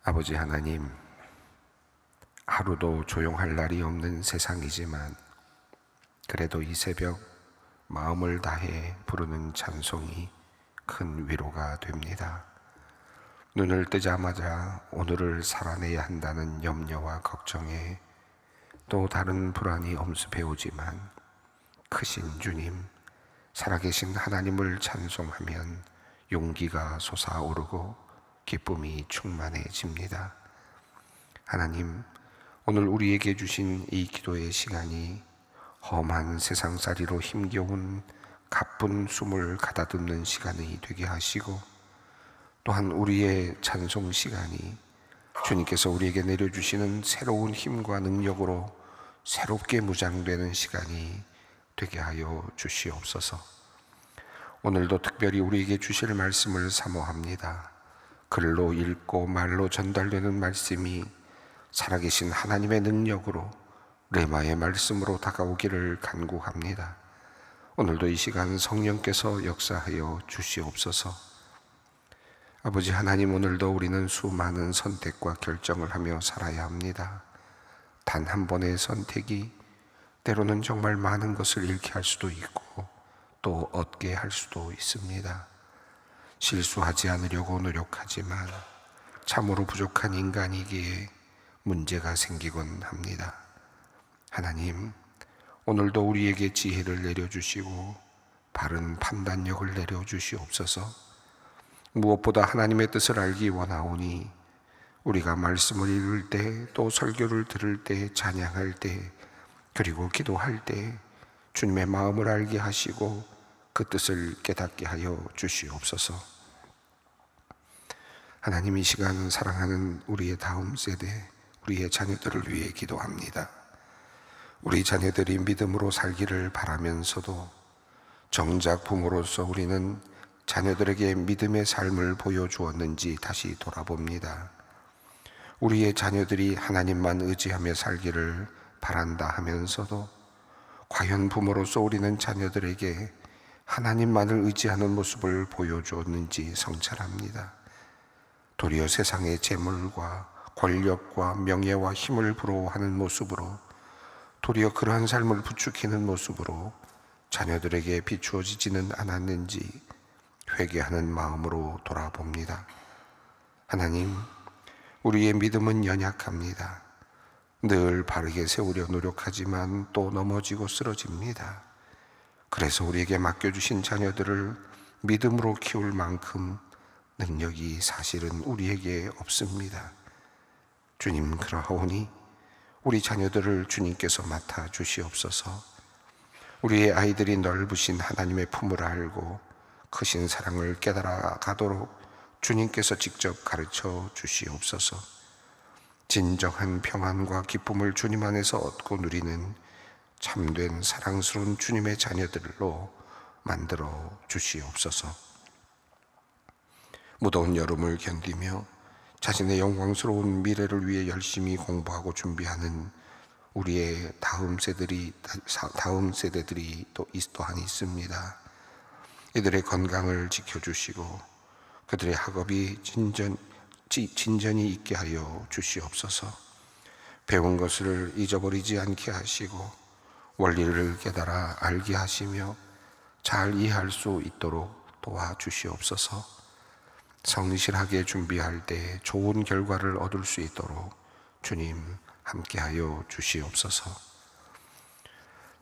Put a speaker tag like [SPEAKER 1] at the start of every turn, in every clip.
[SPEAKER 1] 아버지 하나님, 하루도 조용할 날이 없는 세상이지만 그래도 이 새벽 마음을 다해 부르는 찬송이 큰 위로가 됩니다. 눈을 뜨자마자 오늘을 살아내야 한다는 염려와 걱정에 또 다른 불안이 엄습해 오지만 크신 주님, 살아계신 하나님을 찬송하면 용기가 솟아오르고 기쁨이 충만해집니다. 하나님, 오늘 우리에게 주신 이 기도의 시간이 험한 세상살이로 힘겨운 가쁜 숨을 가다듬는 시간이 되게 하시고, 또한 우리의 찬송 시간이 주님께서 우리에게 내려주시는 새로운 힘과 능력으로 새롭게 무장되는 시간이 되게 하여 주시옵소서. 오늘도 특별히 우리에게 주실 말씀을 사모합니다. 글로 읽고 말로 전달되는 말씀이 살아계신 하나님의 능력으로 레마의 말씀으로 다가오기를 간구합니다. 오늘도 이 시간 성령께서 역사하여 주시옵소서. 아버지 하나님, 오늘도 우리는 수많은 선택과 결정을 하며 살아야 합니다. 단 한 번의 선택이 때로는 정말 많은 것을 잃게 할 수도 있고 또 얻게 할 수도 있습니다. 실수하지 않으려고 노력하지만 참으로 부족한 인간이기에 문제가 생기곤 합니다. 하나님, 오늘도 우리에게 지혜를 내려주시고 바른 판단력을 내려주시옵소서. 무엇보다 하나님의 뜻을 알기 원하오니 우리가 말씀을 읽을 때, 또 설교를 들을 때, 찬양할 때, 그리고 기도할 때 주님의 마음을 알게 하시고 그 뜻을 깨닫게 하여 주시옵소서. 하나님, 이 시간 사랑하는 우리의 다음 세대, 우리의 자녀들을 위해 기도합니다. 우리 자녀들이 믿음으로 살기를 바라면서도 정작 부모로서 우리는 자녀들에게 믿음의 삶을 보여주었는지 다시 돌아봅니다. 우리의 자녀들이 하나님만 의지하며 살기를 바란다 하면서도 과연 부모로서 우리는 자녀들에게 하나님만을 의지하는 모습을 보여주었는지 성찰합니다. 도리어 세상의 재물과 권력과 명예와 힘을 부러워하는 모습으로, 도리어 그러한 삶을 부추기는 모습으로 자녀들에게 비추어지지는 않았는지 회개하는 마음으로 돌아봅니다. 하나님, 우리의 믿음은 연약합니다. 늘 바르게 세우려 노력하지만 또 넘어지고 쓰러집니다. 그래서 우리에게 맡겨주신 자녀들을 믿음으로 키울 만큼 능력이 사실은 우리에게 없습니다. 주님, 그러하오니 우리 자녀들을 주님께서 맡아 주시옵소서. 우리의 아이들이 넓으신 하나님의 품을 알고 크신 사랑을 깨달아 가도록 주님께서 직접 가르쳐 주시옵소서. 진정한 평안과 기쁨을 주님 안에서 얻고 누리는 참된 사랑스러운 주님의 자녀들로 만들어 주시옵소서. 무더운 여름을 견디며 자신의 영광스러운 미래를 위해 열심히 공부하고 준비하는 우리의 다음 세대들이 또한 있습니다. 이들의 건강을 지켜주시고 그들의 학업이 진전이 있게 하여 주시옵소서. 배운 것을 잊어버리지 않게 하시고 원리를 깨달아 알게 하시며 잘 이해할 수 있도록 도와주시옵소서. 성실하게 준비할 때 좋은 결과를 얻을 수 있도록 주님 함께하여 주시옵소서.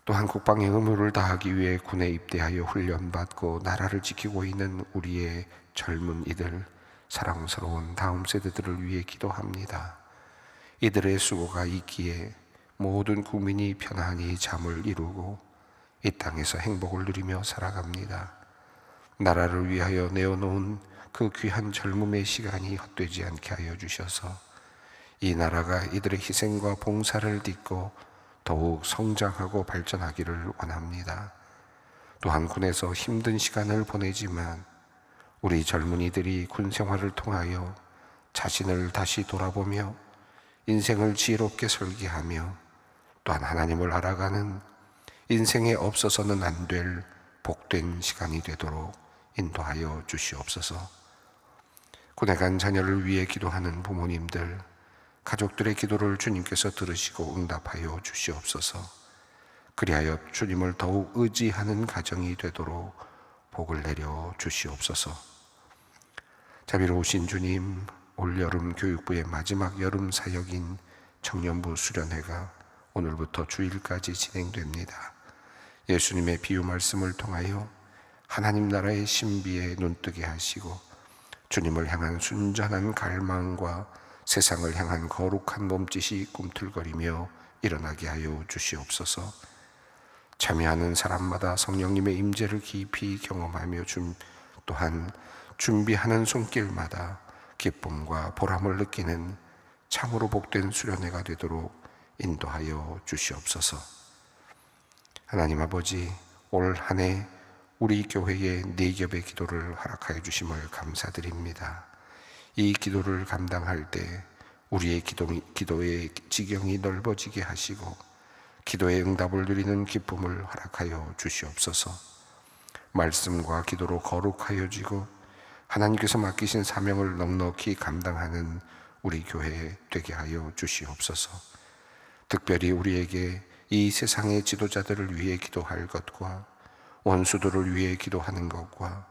[SPEAKER 1] 또한 국방의 의무를 다하기 위해 군에 입대하여 훈련받고 나라를 지키고 있는 우리의 젊은 이들, 사랑스러운 다음 세대들을 위해 기도합니다. 이들의 수고가 있기에 모든 국민이 편안히 잠을 이루고 이 땅에서 행복을 누리며 살아갑니다. 나라를 위하여 내어놓은 그 귀한 젊음의 시간이 헛되지 않게 하여 주셔서 이 나라가 이들의 희생과 봉사를 딛고 더욱 성장하고 발전하기를 원합니다. 또한 군에서 힘든 시간을 보내지만 우리 젊은이들이 군 생활을 통하여 자신을 다시 돌아보며 인생을 지혜롭게 설계하며 또한 하나님을 알아가는 인생에 없어서는 안 될 복된 시간이 되도록 인도하여 주시옵소서. 고뇌간 자녀를 위해 기도하는 부모님들, 가족들의 기도를 주님께서 들으시고 응답하여 주시옵소서. 그리하여 주님을 더욱 의지하는 가정이 되도록 복을 내려 주시옵소서. 자비로우신 주님, 올여름 교육부의 마지막 여름 사역인 청년부 수련회가 오늘부터 주일까지 진행됩니다. 예수님의 비유 말씀을 통하여 하나님 나라의 신비에 눈뜨게 하시고 주님을 향한 순전한 갈망과 세상을 향한 거룩한 몸짓이 꿈틀거리며 일어나게 하여 주시옵소서. 참여하는 사람마다 성령님의 임재를 깊이 경험하며 또한 준비하는 손길마다 기쁨과 보람을 느끼는 참으로 복된 수련회가 되도록 인도하여 주시옵소서. 하나님 아버지, 올 한 해 우리 교회에 4겹의 기도를 허락하여 주심을 감사드립니다. 이 기도를 감당할 때 우리의 기도의 지경이 넓어지게 하시고 기도의 응답을 누리는 기쁨을 허락하여 주시옵소서. 말씀과 기도로 거룩하여지고 하나님께서 맡기신 사명을 넉넉히 감당하는 우리 교회 되게 하여 주시옵소서. 특별히 우리에게 이 세상의 지도자들을 위해 기도할 것과 원수들을 위해 기도하는 것과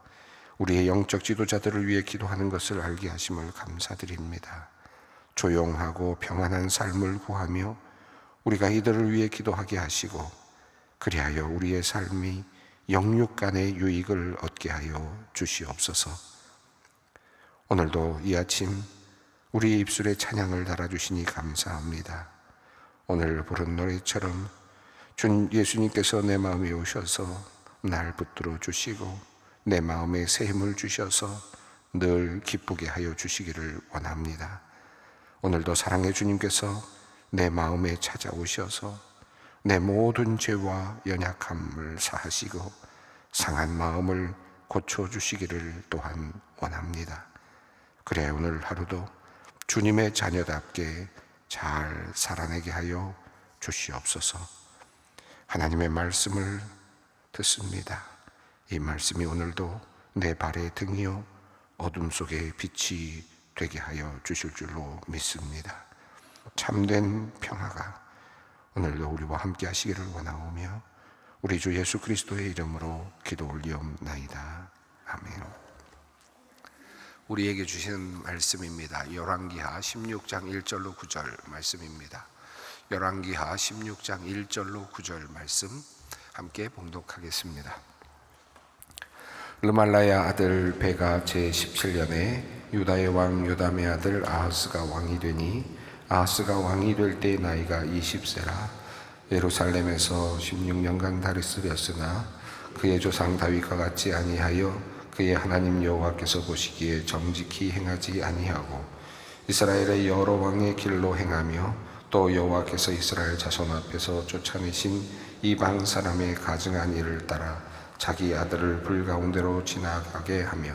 [SPEAKER 1] 우리의 영적 지도자들을 위해 기도하는 것을 알게 하심을 감사드립니다. 조용하고 평안한 삶을 구하며 우리가 이들을 위해 기도하게 하시고 그리하여 우리의 삶이 영육 간의 유익을 얻게 하여 주시옵소서. 오늘도 이 아침 우리 입술에 찬양을 달아주시니 감사합니다. 오늘 부른 노래처럼 주 예수님께서 내 마음에 오셔서 날 붙들어 주시고 내 마음에 새 힘을 주셔서 늘 기쁘게 하여 주시기를 원합니다. 오늘도 사랑의 주님께서 내 마음에 찾아오셔서 내 모든 죄와 연약함을 사하시고 상한 마음을 고쳐주시기를 또한 원합니다. 그래 오늘 하루도 주님의 자녀답게 잘 살아내게 하여 주시옵소서. 하나님의 말씀을 듣습니다. 이 말씀이 오늘도 내 발의 등이요 어둠 속에 빛이 되게 하여 주실 줄로 믿습니다. 참된 평화가 오늘도 우리와 함께 하시기를 원하오며 우리 주 예수 그리스도의 이름으로 기도 올리옵나이다. 아멘. 우리에게 주시는 말씀입니다. 열왕기하 16장 1절로 9절 말씀입니다. 열왕기하 16장 1절로 9절 말씀 함께 봉독하겠습니다. 르말라의 아들 베가 제17년에 유다의 왕 요담의 아들 아하스가 왕이 되니 아하스가 왕이 될 때 나이가 20세라 예루살렘에서 16년간 다스렸으나 그의 조상 다윗과 같이 아니하여 그의 하나님 여호와께서 보시기에 정직히 행하지 아니하고 이스라엘의 여러 왕의 길로 행하며 또 여호와께서 이스라엘 자손 앞에서 쫓아내신 이방 사람의 가증한 일을 따라 자기 아들을 불 가운데로 지나가게 하며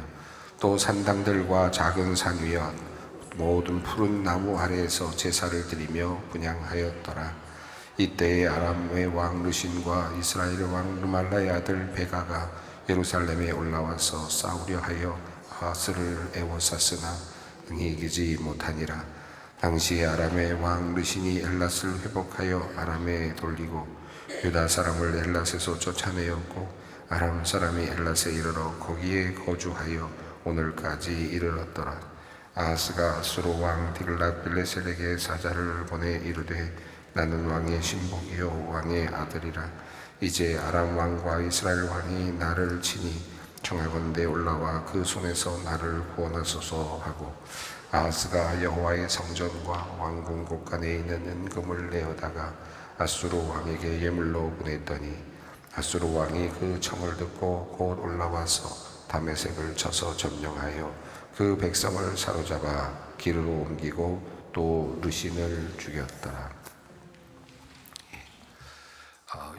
[SPEAKER 1] 또 산당들과 작은 산 위와 모든 푸른 나무 아래에서 제사를 드리며 분향하였더라. 이때에 아람의 왕 르신과 이스라엘의 왕 르말라의 아들 베가가 예루살렘에 올라와서 싸우려 하여 아하스를 애워쌌으나 능히 이기지 못하니라. 당시에 아람의 왕 르신이 엘랏을 회복하여 아람에 돌리고 유다 사람을 엘랏에서 쫓아내었고 아람 사람이 엘랏에 이르러 거기에 거주하여 오늘까지 이르렀더라. 아하스가 아수르 왕 딜랏빌레셀에게 사자를 보내 이르되 나는 왕의 신복이요 왕의 아들이라. 이제 아람 왕과 이스라엘 왕이 나를 치니 청하건대 올라와 그 손에서 나를 구원하소서 하고 아하스가 여호와의 성전과 왕궁 곳간에 있는 은금을 내어다가 아수르 왕에게 예물로 보냈더니 아수르 왕이 그 청을 듣고 곧 올라와서 다메섹을 쳐서 점령하여 그 백성을 사로잡아 기르로 옮기고 또 르신을 죽였더라.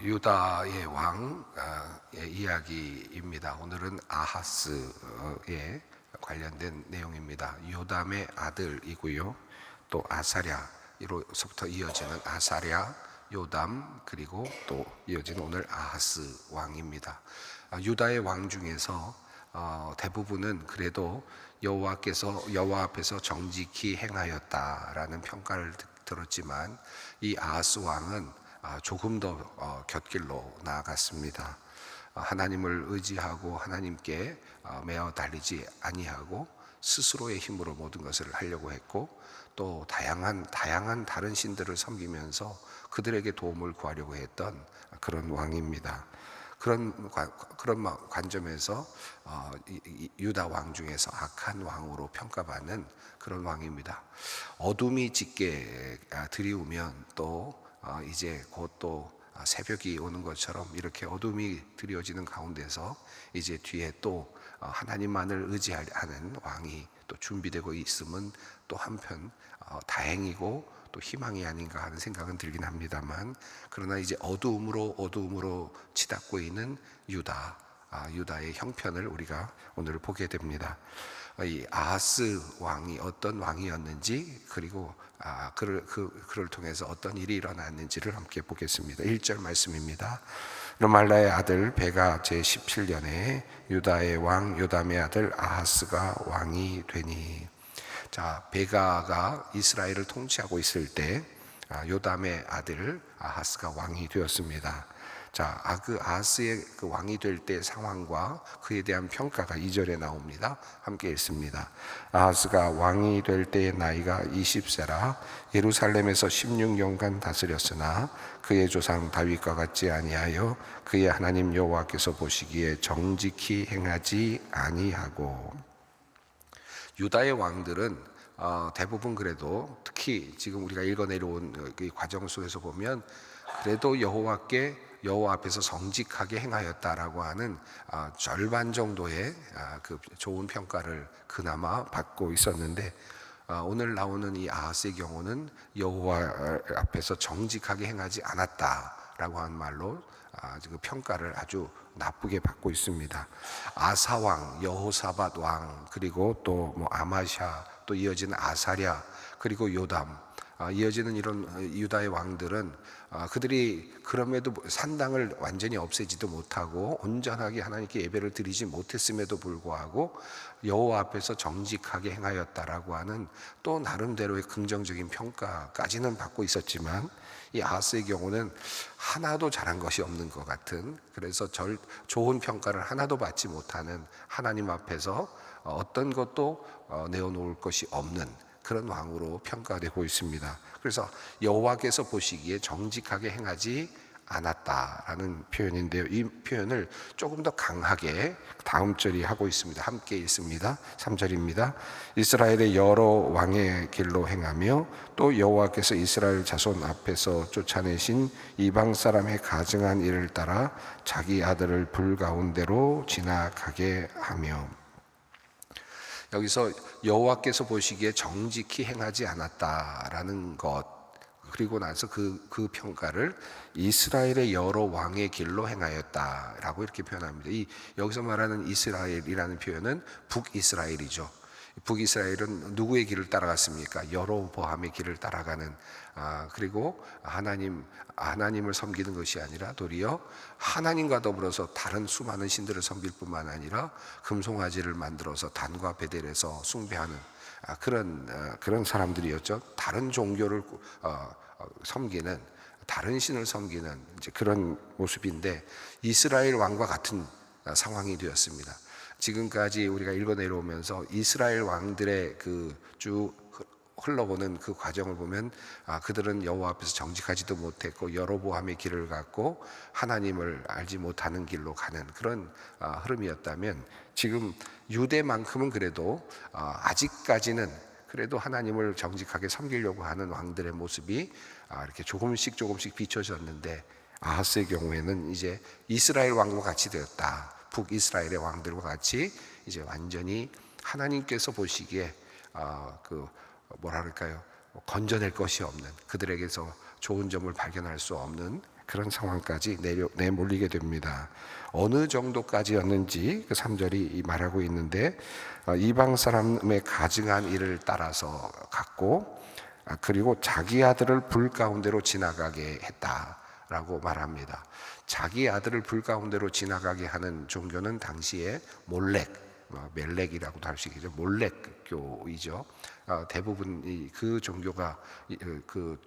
[SPEAKER 1] 유다의 왕의 이야기입니다. 오늘은 아하스에 관련된 내용입니다. 요담의 아들이고요. 또 아사랴로부터 이어지는 아사랴, 요담, 그리고 또 이어지는 오늘 아하스 왕입니다. 유다의 왕 중에서 대부분은 그래도 여호와 앞에서 정직히 행하였다라는 평가를 들었지만 이 아하스 왕은 조금 더 곁길로 나아갔습니다. 하나님을 의지하고 하나님께 매어 달리지 아니하고 스스로의 힘으로 모든 것을 하려고 했고, 또 다양한 다른 신들을 섬기면서 그들에게 도움을 구하려고 했던 그런 왕입니다. 그런 관점에서 유다 왕 중에서 악한 왕으로 평가받는 그런 왕입니다. 어둠이 짙게 드리우면 또 이제 곧 또 새벽이 오는 것처럼 이렇게 어둠이 드리워지는 가운데서 이제 뒤에 또 하나님만을 의지하는 왕이 또 준비되고 있음은 또 한편 다행이고 또 희망이 아닌가 하는 생각은 들긴 합니다만, 그러나 이제 어두움으로 치닫고 있는 유다의 형편을 우리가 오늘 보게 됩니다. 이 아하스 왕이 어떤 왕이었는지, 그리고 그를 통해서 어떤 일이 일어났는지를 함께 보겠습니다. 1절 말씀입니다. 르말라의 아들 베가 제17년에 유다의 왕 요담의 아들 아하스가 왕이 되니. 자, 베가가 이스라엘을 통치하고 있을 때 요담의 아들 아하스가 왕이 되었습니다. 자, 그 아하스의 그 왕이 될 때 상황과 그에 대한 평가가 2절에 나옵니다. 함께 읽습니다. 아하스가 왕이 될 때의 나이가 20세라 예루살렘에서 16년간 다스렸으나 그의 조상 다윗과 같지 아니하여 그의 하나님 여호와께서 보시기에 정직히 행하지 아니하고. 유다의 왕들은 대부분 그래도, 특히 지금 우리가 읽어내려온 그 과정 속에서 보면 그래도 여호와 앞에서 정직하게 행하였다라고 하는 절반 정도의 그 좋은 평가를 그나마 받고 있었는데, 오늘 나오는 이 아하스의 경우는 여호와 앞에서 정직하게 행하지 않았다라고 하는 말로 그 평가를 아주 나쁘게 받고 있습니다. 아사 왕, 여호사밧 왕, 그리고 또 아마샤, 또 이어지는 아사랴, 그리고 요담, 이어지는 이런 유다의 왕들은 그들이 그럼에도 산당을 완전히 없애지도 못하고 온전하게 하나님께 예배를 드리지 못했음에도 불구하고 여호와 앞에서 정직하게 행하였다라고 하는 또 나름대로의 긍정적인 평가까지는 받고 있었지만, 이 아하스의 경우는 하나도 잘한 것이 없는 것 같은, 그래서 좋은 평가를 하나도 받지 못하는, 하나님 앞에서 어떤 것도 내어놓을 것이 없는 그런 왕으로 평가되고 있습니다. 그래서 여호와께서 보시기에 정직하게 행하지 않았다라는 표현인데요, 이 표현을 조금 더 강하게 다음 절이 하고 있습니다. 함께 읽습니다. 3절입니다. 이스라엘의 여러 왕의 길로 행하며 또 여호와께서 이스라엘 자손 앞에서 쫓아내신 이방 사람의 가증한 일을 따라 자기 아들을 불 가운데로 지나가게 하며. 여기서 여호와께서 보시기에 정직히 행하지 않았다라는 것, 그리고 나서 그 평가를 이스라엘의 여러 왕의 길로 행하였다라고 이렇게 표현합니다. 여기서 말하는 이스라엘이라는 표현은 북이스라엘이죠. 북이스라엘은 누구의 길을 따라갔습니까? 여로보암의 길을 따라가는, 그리고 하나님을 섬기는 것이 아니라 도리어 하나님과 더불어서 다른 수많은 신들을 섬길 뿐만 아니라 금송아지를 만들어서 단과 베델에서 숭배하는 그런 사람들이었죠. 다른 종교를 섬기는, 다른 신을 섬기는 이제 그런 모습인데, 이스라엘 왕과 같은 상황이 되었습니다. 지금까지 우리가 읽어 내려오면서 이스라엘 왕들의 그 쭉 흘러보는 그 과정을 보면 그들은 여호와 앞에서 정직하지도 못했고 여로보암의 길을 갔고 하나님을 알지 못하는 길로 가는 그런 흐름이었다면, 지금 유대만큼은 그래도 아직까지는 그래도 하나님을 정직하게 섬기려고 하는 왕들의 모습이 이렇게 조금씩 비춰졌는데, 아하스의 경우에는 이제 이스라엘 왕과 같이 되었다. 북이스라엘의 왕들과 같이 이제 완전히 하나님께서 보시기에 건져낼 것이 없는, 그들에게서 좋은 점을 발견할 수 없는 그런 상황까지 내몰리게 됩니다. 어느 정도까지였는지 그 3절이 말하고 있는데, 이방 사람의 가증한 일을 따라서 갔고, 그리고 자기 아들을 불 가운데로 지나가게 했다라고 말합니다. 자기 아들을 불 가운데로 지나가게 하는 종교는 당시에 몰렉, 멜렉이라고도 할 수 있겠죠. 몰렉교이죠. 대부분 그 종교가 그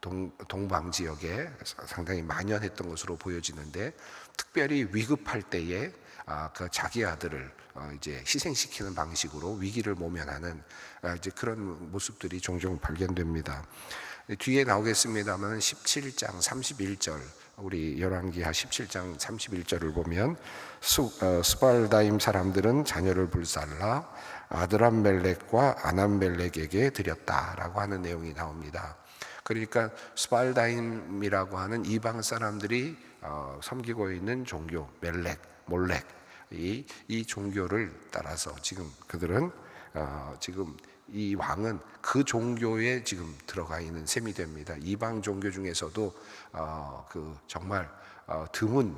[SPEAKER 1] 동방 지역에 상당히 만연했던 것으로 보여지는데, 특별히 위급할 때에 그 자기 아들을 이제 희생시키는 방식으로 위기를 모면하는 이제 그런 모습들이 종종 발견됩니다. 뒤에 나오겠습니다만 17장 31절, 우리 열왕기하 17장 31절을 보면 스발다임 사람들은 자녀를 불살라 아드람멜렉과 아남멜렉에게 드렸다라고 하는 내용이 나옵니다. 그러니까 스발다임이라고 하는 이방 사람들이 섬기고 있는 종교 멜렉, 몰렉, 이 종교를 따라서 지금 그들은 지금 이 왕은 그 종교에 지금 들어가 있는 셈이 됩니다. 이방 종교 중에서도 그 정말 드문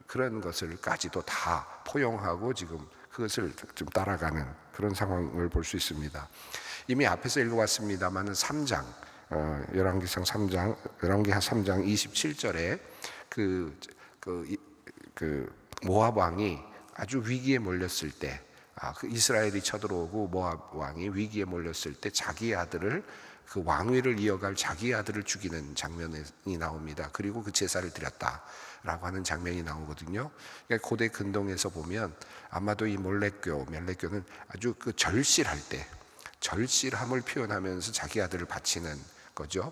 [SPEAKER 1] 그런 것을까지도 다 포용하고 지금 그것을 좀 따라가는 그런 상황을 볼 수 있습니다. 이미 앞에서 읽어왔습니다만 3장 열왕기상 3장 열왕기하 3장 27절에 그 모압 왕이 아주 위기에 몰렸을 때, 그 이스라엘이 쳐들어오고 모압 왕이 위기에 몰렸을 때 자기 아들을, 그 왕위를 이어갈 자기 아들을 죽이는 장면이 나옵니다. 그리고 그 제사를 드렸다라고 하는 장면이 나오거든요. 그러니까 고대 근동에서 보면 아마도 이 멜렉교는 아주 그 절실할 때, 절실함을 표현하면서 자기 아들을 바치는 거죠.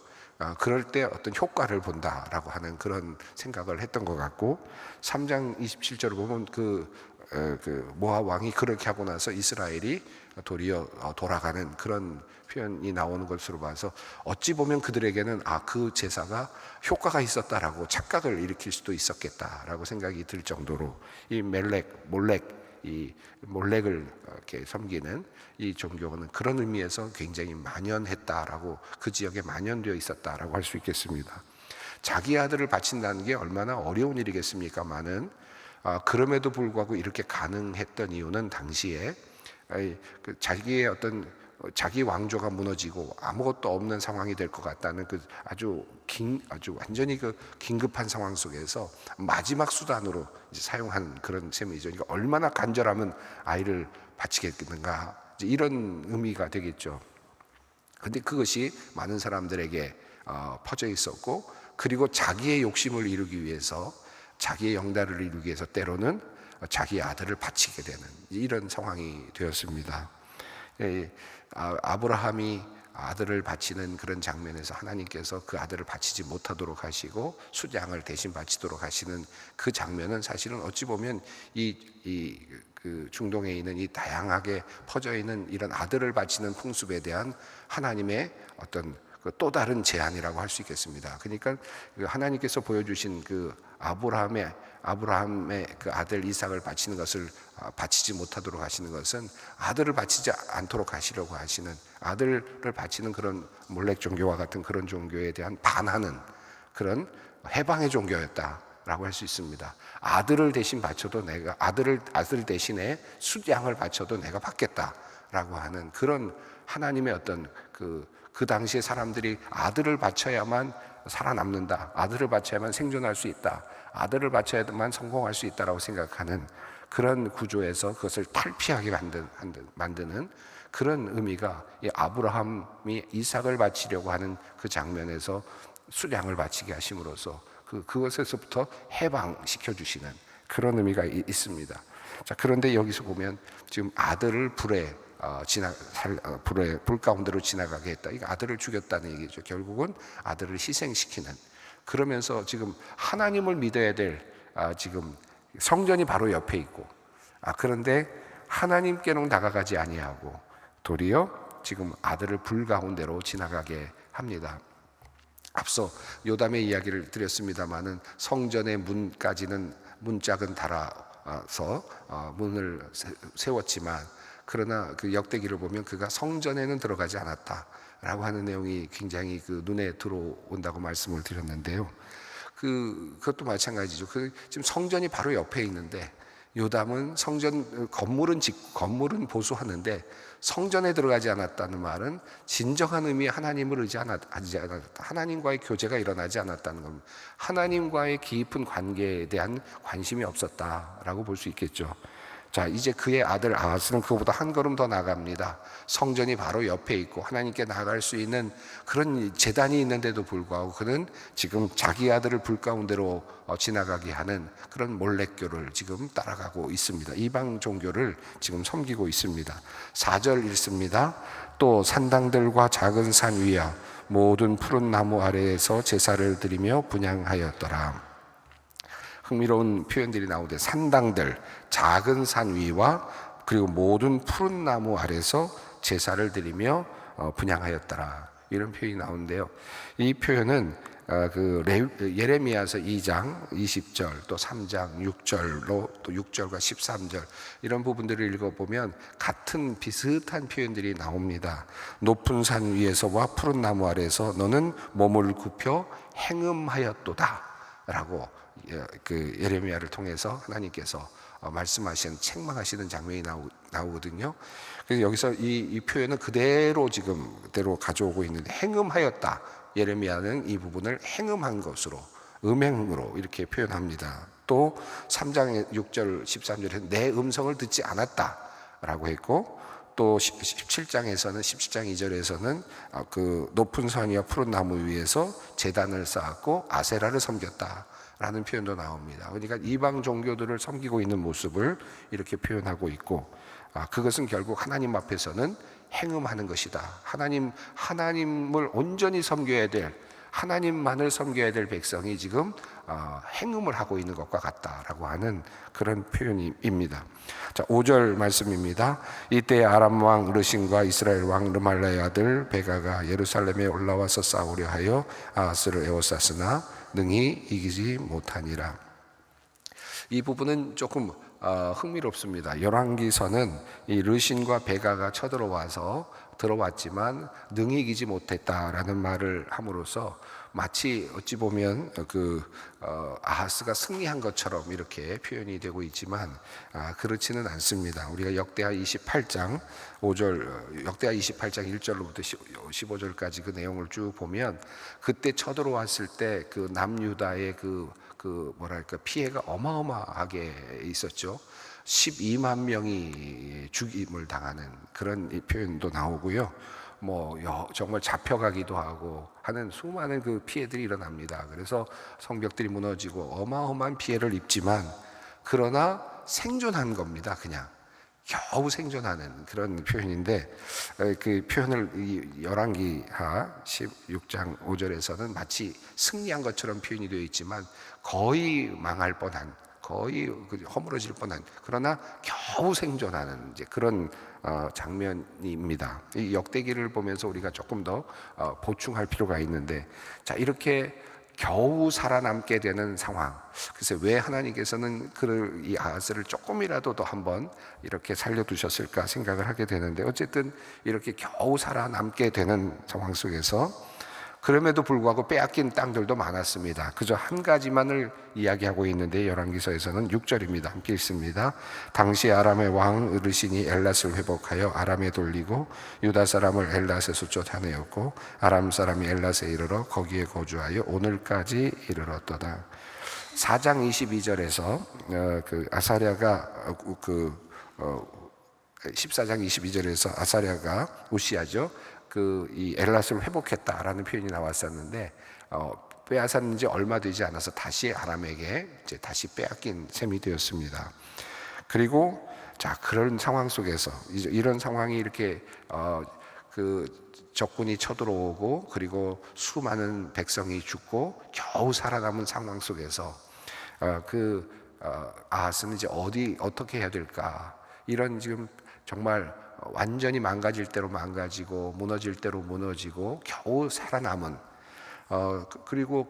[SPEAKER 1] 그럴 때 어떤 효과를 본다라고 하는 그런 생각을 했던 것 같고, 3장 27절을 보면 그 모압 왕이 그렇게 하고 나서 이스라엘이 도리어 돌아가는 그런 표현이 나오는 것으로 봐서, 어찌 보면 그들에게는 그 제사가 효과가 있었다라고 착각을 일으킬 수도 있었겠다라고 생각이 들 정도로 이 이 몰렉을 이렇게 섬기는 이 종교는 그런 의미에서 굉장히 만연했다라고, 그 지역에 만연되어 있었다라고 할 수 있겠습니다. 자기 아들을 바친다는 게 얼마나 어려운 일이겠습니까마는, 그럼에도 불구하고 이렇게 가능했던 이유는 당시에 자기의 어떤 자기 왕조가 무너지고 아무것도 없는 상황이 될 것 같다는 그 아주 완전히 그 긴급한 상황 속에서 마지막 수단으로 이제 사용한 그런 셈이죠. 그러니까 얼마나 간절하면 아이를 바치겠는가, 이제 이런 의미가 되겠죠. 그런데 그것이 많은 사람들에게 퍼져 있었고, 그리고 자기의 욕심을 이루기 위해서, 자기의 영달을 이루기 위해서 때로는 자기 아들을 바치게 되는 이런 상황이 되었습니다. 아브라함이 아들을 바치는 그런 장면에서 하나님께서 그 아들을 바치지 못하도록 하시고 수장을 대신 바치도록 하시는 그 장면은 사실은 어찌 보면 그 중동에 있는 이 다양하게 퍼져 있는 이런 아들을 바치는 풍습에 대한 하나님의 어떤 또 다른 제안이라고 할 수 있겠습니다. 그러니까 하나님께서 보여주신 그 아브라함의 그 아들 이삭을 바치는 것을 바치지 못하도록 하시는 것은 아들을 바치지 않도록 하시려고 하시는, 아들을 바치는 그런 몰렉 종교와 같은 그런 종교에 대한 반하는 그런 해방의 종교였다라고 할 수 있습니다. 아들을 대신 바쳐도 내가 아들 대신에 숫양을 바쳐도 내가 받겠다라고 하는 그런 하나님의 어떤 그 당시에 사람들이 아들을 바쳐야만 살아남는다, 아들을 바쳐야만 생존할 수 있다, 아들을 바쳐야만 성공할 수 있다라고 생각하는 그런 구조에서 그것을 탈피하게 만드는 그런 의미가, 이 아브라함이 이삭을 바치려고 하는 그 장면에서 수량을 바치게 하심으로써 그것에서부터 해방시켜 주시는 그런 의미가 있습니다. 자, 그런데 여기서 보면 지금 아들을 불 가운데로 지나가게 했다. 이거 아들을 죽였다는 얘기죠. 결국은 아들을 희생시키는. 그러면서 지금 하나님을 믿어야 될 지금 성전이 바로 옆에 있고, 그런데 하나님께는 다가가지 아니하고 도리어 지금 아들을 불 가운데로 지나가게 합니다. 앞서 요담의 이야기를 드렸습니다마는 성전의 문까지는 문짝은 달아서 문을 세웠지만, 그러나 그 역대기를 보면 그가 성전에는 들어가지 않았다라고 하는 내용이 굉장히 그 눈에 들어온다고 말씀을 드렸는데요. 그것도 마찬가지죠. 지금 성전이 바로 옆에 있는데, 요담은 건물은 보수하는데 성전에 들어가지 않았다는 말은 진정한 의미의 하나님을 의지하지 않았다, 하나님과의 교제가 일어나지 않았다는 겁니다. 하나님과의 깊은 관계에 대한 관심이 없었다라고 볼 수 있겠죠. 자, 이제 그의 아들 아하스는 그보다 한 걸음 더 나갑니다. 성전이 바로 옆에 있고 하나님께 나아갈 수 있는 그런 제단이 있는데도 불구하고 그는 지금 자기 아들을 불 가운데로 지나가게 하는 그런 몰래교를 지금 따라가고 있습니다. 이방 종교를 지금 섬기고 있습니다. 4절 읽습니다. 또 산당들과 작은 산 위야 모든 푸른 나무 아래에서 제사를 드리며 분향하였더라. 흥미로운 표현들이 나오는데, 산당들, 작은 산 위와 그리고 모든 푸른 나무 아래서 제사를 드리며 분향하였더라, 이런 표현이 나오는데요. 이 표현은 예레미야서 2장 20절 또 3장 6절로 또 6절과 13절 이런 부분들을 읽어보면 같은 비슷한 표현들이 나옵니다. 높은 산 위에서와 푸른 나무 아래에서 너는 몸을 굽혀 행음하였도다 라고 예레미야를 통해서 하나님께서 말씀하시는, 책망하시는 장면이 나오거든요. 그래서 여기서 이 표현은 그대로 가져오고 있는데, 행음하였다. 예레미야는 이 부분을 행음한 것으로, 음행으로 이렇게 표현합니다. 또 3장 6절 13절에 내 음성을 듣지 않았다 라고 했고, 또 17장에서는 17장 2절에서는 그 높은 산이와 푸른 나무 위에서 제단을 쌓았고 아세라를 섬겼다 라는 표현도 나옵니다. 그러니까 이방 종교들을 섬기고 있는 모습을 이렇게 표현하고 있고, 그것은 결국 하나님 앞에서는 행음하는 것이다. 하나님을 온전히 섬겨야 될, 하나님만을 섬겨야 될 백성이 지금 행음을 하고 있는 것과 같다라고 하는 그런 표현입니다. 자, 5절 말씀입니다. 이때 아람 왕 르신과 이스라엘 왕 르말라의 아들 베가가 예루살렘에 올라와서 싸우려 하여 아하스를 에워쌌으나 능히 이기지 못하니라. 이 부분은 조금 흥미롭습니다. 열왕기서는 이 르신과 베가가 들어왔지만 능히 이기지 못했다라는 말을 함으로써 마치 어찌 보면 아하스가 승리한 것처럼 이렇게 표현이 되고 있지만 그렇지는 않습니다. 우리가 역대하 28장 5절, 역대하 28장 1절로부터 15절까지 그 내용을 쭉 보면, 그때 쳐들어왔을 때 그 남유다의 피해가 어마어마하게 있었죠. 12만 명이 죽임을 당하는 그런 표현도 나오고요. 정말 잡혀가기도 하고 하는 수많은 그 피해들이 일어납니다. 그래서 성벽들이 무너지고 어마어마한 피해를 입지만, 그러나 생존한 겁니다. 그냥 겨우 생존하는 그런 표현인데, 그 표현을 열왕기하 16장 5절에서는 마치 승리한 것처럼 표현이 되어 있지만 거의 망할 뻔한, 거의 허물어질 뻔한, 그러나 겨우 생존하는 그런 장면입니다. 이 역대기를 보면서 우리가 조금 더 보충할 필요가 있는데, 자, 이렇게 겨우 살아남게 되는 상황. 그래서 왜 하나님께서는 이 아하스를 조금이라도 더 한번 이렇게 살려두셨을까 생각을 하게 되는데, 어쨌든 이렇게 겨우 살아남게 되는 상황 속에서 그럼에도 불구하고 빼앗긴 땅들도 많았습니다. 그저 한 가지만을 이야기하고 있는데, 열왕기서에서는 6절입니다. 함께 읽습니다. 당시 아람의 왕 르신이 엘랏을 회복하여 아람에 돌리고 유다 사람을 엘랏에서 쫓아내었고 아람 사람이 엘랏에 이르러 거기에 거주하여 오늘까지 이르렀도다. 4장 22절에서 아사랴가 14장 22절에서 아사랴가 우시아죠. 이 엘랏을 회복했다라는 표현이 나왔었는데, 빼앗았는 지 얼마 되지 않아서 다시 아람에게 다시 빼앗긴 셈이 되었습니다. 그리고 그런 상황 속에서 이런 상황이 이렇게 적군이 쳐들어오고 그리고 수많은 백성이 죽고 겨우 살아남은 상황 속에서 아하스는 이제 어떻게 해야 될까, 이런 지금 정말 완전히 망가질 대로 망가지고 무너질 대로 무너지고 겨우 살아남은, 그리고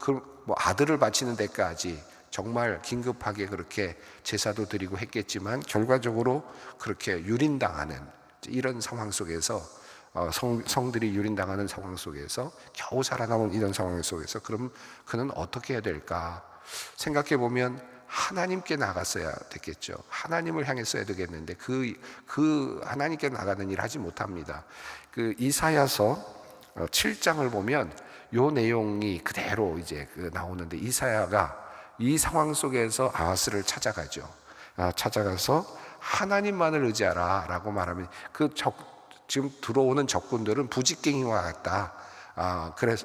[SPEAKER 1] 아들을 바치는 데까지 정말 긴급하게 그렇게 제사도 드리고 했겠지만 결과적으로 그렇게 유린당하는 이런 상황 속에서, 성들이 유린당하는 상황 속에서 겨우 살아남은 이런 상황 속에서, 그럼 그는 어떻게 해야 될까 생각해 보면 하나님께 나갔어야 됐겠죠. 하나님을 향했어야 되겠는데 그 하나님께 나가는 일 하지 못합니다. 이사야서 7장을 보면 요 내용이 그대로 이제 나오는데, 이사야가 이 상황 속에서 아하스를 찾아가죠. 찾아가서 하나님만을 의지하라 라고 말하면 지금 들어오는 적군들은 부직갱이와 같다.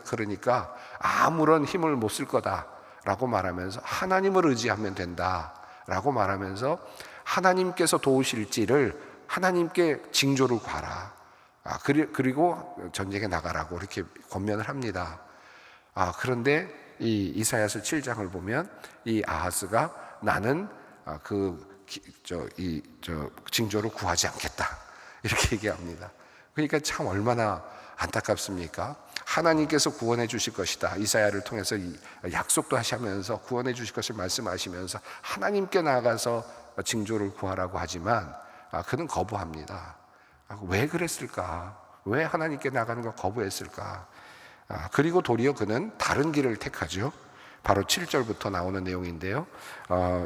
[SPEAKER 1] 그러니까 아무런 힘을 못 쓸 거다 라고 말하면서 하나님을 의지하면 된다 라고 말하면서 하나님께서 도우실지를 하나님께 징조를 구하라. 그리고 전쟁에 나가라고 이렇게 권면을 합니다. 그런데 이 이사야서 7장을 보면 이 아하스가 나는 징조를 구하지 않겠다 이렇게 얘기합니다. 그러니까 참 얼마나 안타깝습니까? 하나님께서 구원해 주실 것이다. 이사야를 통해서 약속도 하시면서 구원해 주실 것을 말씀하시면서 하나님께 나아가서 징조를 구하라고 하지만 그는 거부합니다. 왜 그랬을까? 왜 하나님께 나가는 걸 거부했을까? 그리고 도리어 그는 다른 길을 택하죠. 바로 7절부터 나오는 내용인데요.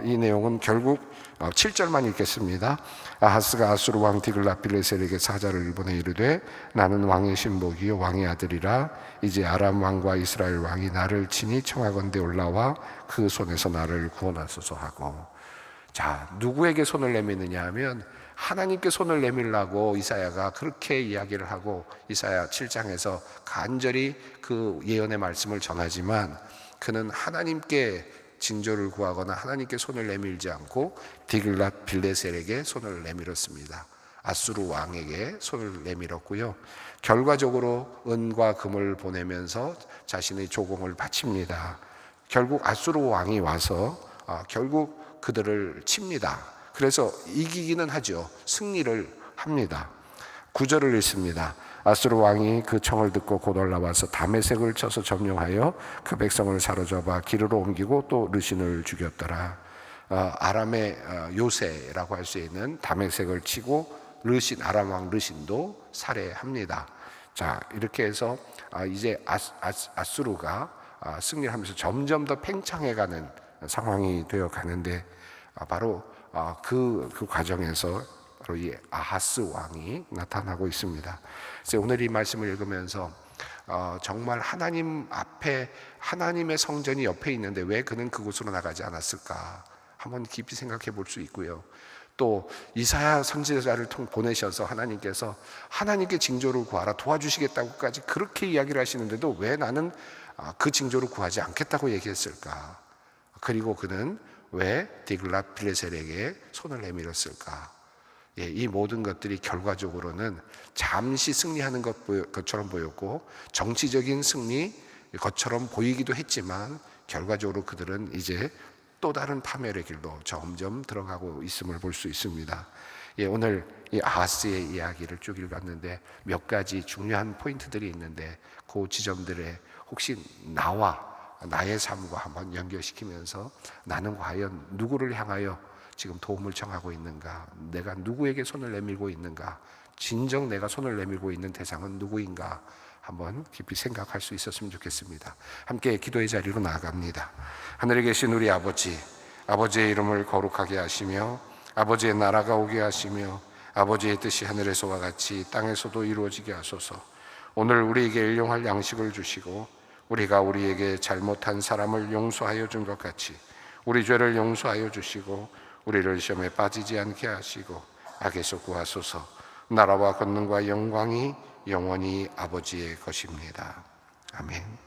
[SPEAKER 1] 이 내용은 결국 7절만 읽겠습니다. 아하스가 아수르 왕 디글랏빌레셀에게 사자를 보내 이르되 나는 왕의 신복이요 왕의 아들이라 이제 아람 왕과 이스라엘 왕이 나를 친히 청하건대 올라와 그 손에서 나를 구원하소서 하고. 자, 누구에게 손을 내미느냐 하면 하나님께 손을 내밀라고 이사야가 그렇게 이야기를 하고 이사야 7장에서 간절히 그 예언의 말씀을 전하지만 그는 하나님께 징조를 구하거나 하나님께 손을 내밀지 않고 디글랏빌레셀에게 손을 내밀었습니다. 아수르 왕에게 손을 내밀었고요. 결과적으로 은과 금을 보내면서 자신의 조공을 바칩니다. 결국 아수르 왕이 와서 결국 그들을 칩니다. 그래서 이기기는 하죠. 승리를 합니다. 9절을 읽습니다. 아수르 왕이 그 청을 듣고 곧 올라와서 다메섹을 쳐서 점령하여 그 백성을 사로잡아 기르로 옮기고 또 르신을 죽였더라. 아람의 요새라고 할 수 있는 다메섹을 치고 르신, 아람 왕 르신도 살해합니다. 자, 이렇게 해서 이제 아수르가 승리하면서 점점 더 팽창해가는 상황이 되어 가는데 바로 그 과정에서 바로 이 아하스 왕이 나타나고 있습니다. 그래서 오늘 이 말씀을 읽으면서 정말 하나님 앞에 하나님의 성전이 옆에 있는데 왜 그는 그곳으로 나가지 않았을까 한번 깊이 생각해 볼 수 있고요. 또 이사야 선지자를 보내셔서 하나님께서 하나님께 징조를 구하라 도와주시겠다고까지 그렇게 이야기를 하시는데도 왜 나는 그 징조를 구하지 않겠다고 얘기했을까? 그리고 그는 왜 디글랏빌레셀에게 손을 내밀었을까? 이 모든 것들이 결과적으로는 잠시 승리하는 것처럼 보였고 정치적인 승리 것처럼 보이기도 했지만 결과적으로 그들은 이제 또 다른 파멸의 길로 점점 들어가고 있음을 볼 수 있습니다. 오늘 이 아하스의 이야기를 쭉 읽었는데 몇 가지 중요한 포인트들이 있는데 그 지점들에 혹시 나의 삶과 한번 연결시키면서 나는 과연 누구를 향하여 지금 도움을 청하고 있는가? 내가 누구에게 손을 내밀고 있는가? 진정 내가 손을 내밀고 있는 대상은 누구인가? 한번 깊이 생각할 수 있었으면 좋겠습니다. 함께 기도의 자리로 나아갑니다. 하늘에 계신 우리 아버지, 아버지의 이름을 거룩하게 하시며 아버지의 나라가 오게 하시며 아버지의 뜻이 하늘에서와 같이 땅에서도 이루어지게 하소서. 오늘 우리에게 일용할 양식을 주시고 우리가 우리에게 잘못한 사람을 용서하여 준 것 같이 우리 죄를 용서하여 주시고 우리를 시험에 빠지지 않게 하시고 악에서 구하소서. 나라와 권능과 영광이 영원히 아버지의 것입니다. 아멘.